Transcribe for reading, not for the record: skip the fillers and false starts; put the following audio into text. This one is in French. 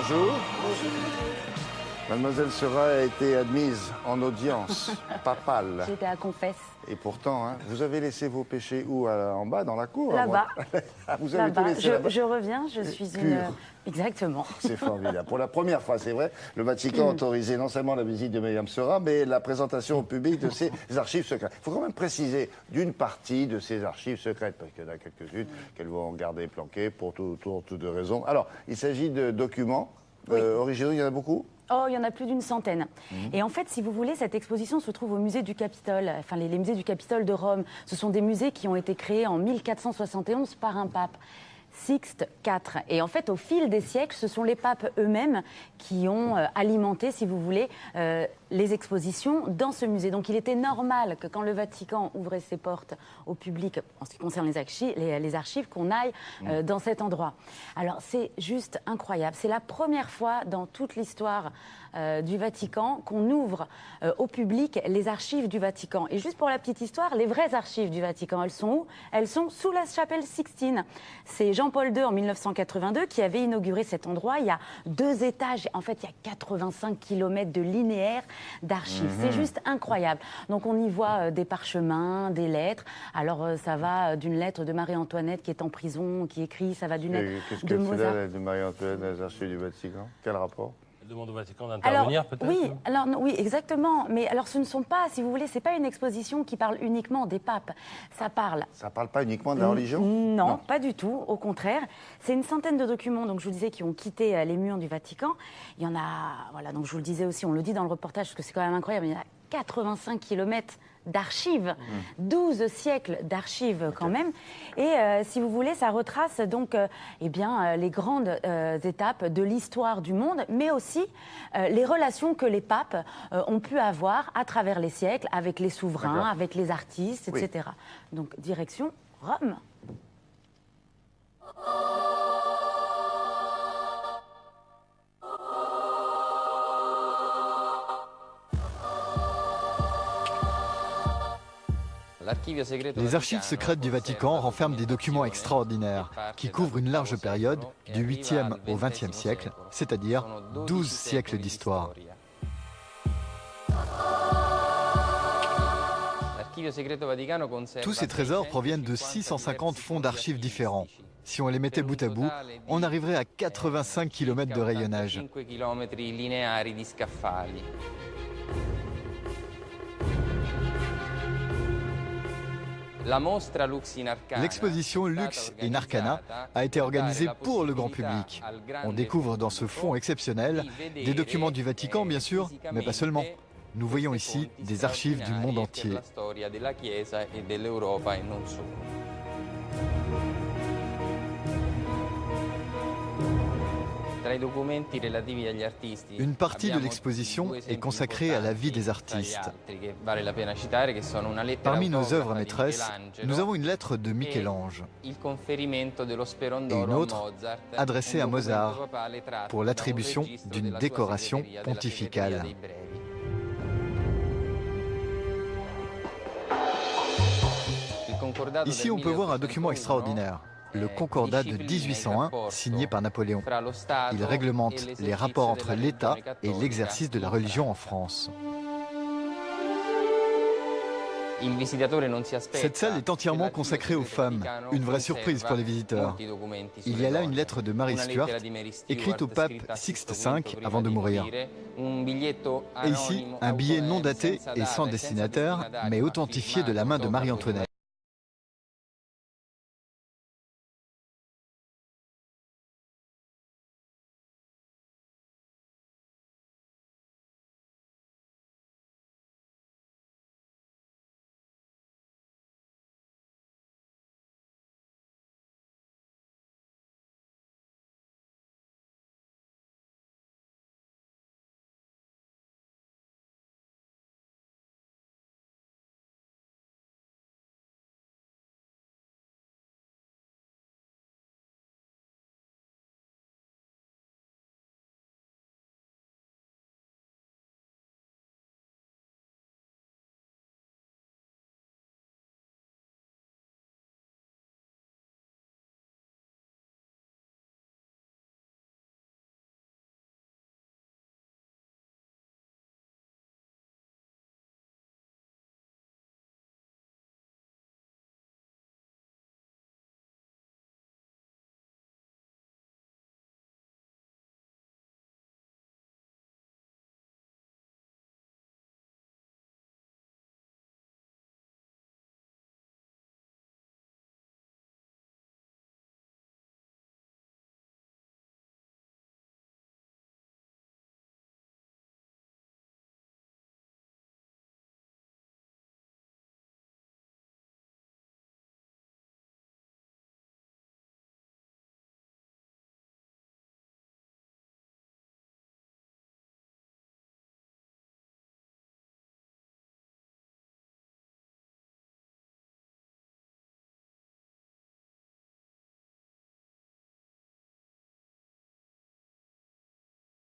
bonjour. Mademoiselle Seurat a été admise en audience papale. J'étais à confesse. Et pourtant, hein, vous avez laissé vos péchés où en bas, dans la cour? Là-bas. Vous avez tout laissé là-bas. Je reviens, je suis une... Exactement. C'est formidable. Pour la première fois, c'est vrai, le Vatican a autorisé non seulement la visite de Myriam Seurat, mais la présentation au public de ses archives secrètes. Il faut quand même préciser d'une partie de ces archives secrètes, parce qu'il y en a quelques-unes qu'elles vont garder planquées pour toutes deux raisons. Alors, il s'agit de documents originaux, il y en a beaucoup? Oh, il y en a plus d'une centaine. Et en fait, si vous voulez, cette exposition se trouve au musée du Capitole. Enfin, les musées du Capitole de Rome. Ce sont des musées qui ont été créés en 1471 par un pape, Sixte IV. Et en fait, au fil des siècles, ce sont les papes eux-mêmes qui ont alimenté, si vous voulez, les expositions dans ce musée. Donc il était normal que quand le Vatican ouvrait ses portes au public, en ce qui concerne les archives, qu'on aille dans cet endroit. Alors c'est juste incroyable. C'est la première fois dans toute l'histoire du Vatican qu'on ouvre au public les archives du Vatican. Et juste pour la petite histoire, les vraies archives du Vatican, elles sont où? Elles sont sous la chapelle Sixtine. C'est Jean-Paul II en 1982 qui avait inauguré cet endroit. Il y a 2 étages. En fait, il y a 85 km de linéaire d'archives. C'est juste incroyable. Donc on y voit des parchemins, des lettres. Alors ça va d'une lettre de Marie-Antoinette qui est en prison, qui écrit, ça va d'une lettre de Mozart. Qu'est-ce que fait la lettre de Marie-Antoinette dans les archives du Vatican? Quel rapport? Elle demande au Vatican d'intervenir peut-être? Oui, exactement. Mais alors ce ne sont pas, si vous voulez, c'est pas une exposition qui parle uniquement des papes. Ça parle... Ça parle pas uniquement de la religion? Non, pas du tout. Au contraire. C'est une centaine de documents, donc je vous disais, qui ont quitté les murs du Vatican. Il y en a, voilà, donc je vous le disais aussi, on le dit dans le reportage, parce que c'est quand même incroyable, il y en a 85 km d'archives, 12 siècles d'archives quand même. Et si vous voulez, ça retrace donc les grandes étapes de l'histoire du monde, mais aussi les relations que les papes ont pu avoir à travers les siècles avec les souverains, avec les artistes, etc. Donc direction Rome. Les archives secrètes du Vatican renferment des documents extraordinaires qui couvrent une large période du 8e au 20e siècle, c'est-à-dire 12 siècles d'histoire. Tous ces trésors proviennent de 650 fonds d'archives différents. Si on les mettait bout à bout, on arriverait à 85 km de rayonnage. L'exposition Lux in Arcana a été organisée pour le grand public. On découvre dans ce fonds exceptionnel des documents du Vatican, bien sûr, mais pas seulement. Nous voyons ici des archives du monde entier. Une partie de l'exposition est consacrée à la vie des artistes. Parmi nos œuvres maîtresses, nous avons une lettre de Michel-Ange et une autre adressée à Mozart pour l'attribution d'une décoration pontificale. Ici, on peut voir un document extraordinaire. Le Concordat de 1801, signé par Napoléon. Il réglemente les rapports entre l'État et l'exercice de la religion en France. Cette salle est entièrement consacrée aux femmes, une vraie surprise pour les visiteurs. Il y a là une lettre de Marie Stuart, écrite au pape Sixte V avant de mourir. Et ici, un billet non daté et sans destinataire, mais authentifié de la main de Marie-Antoinette.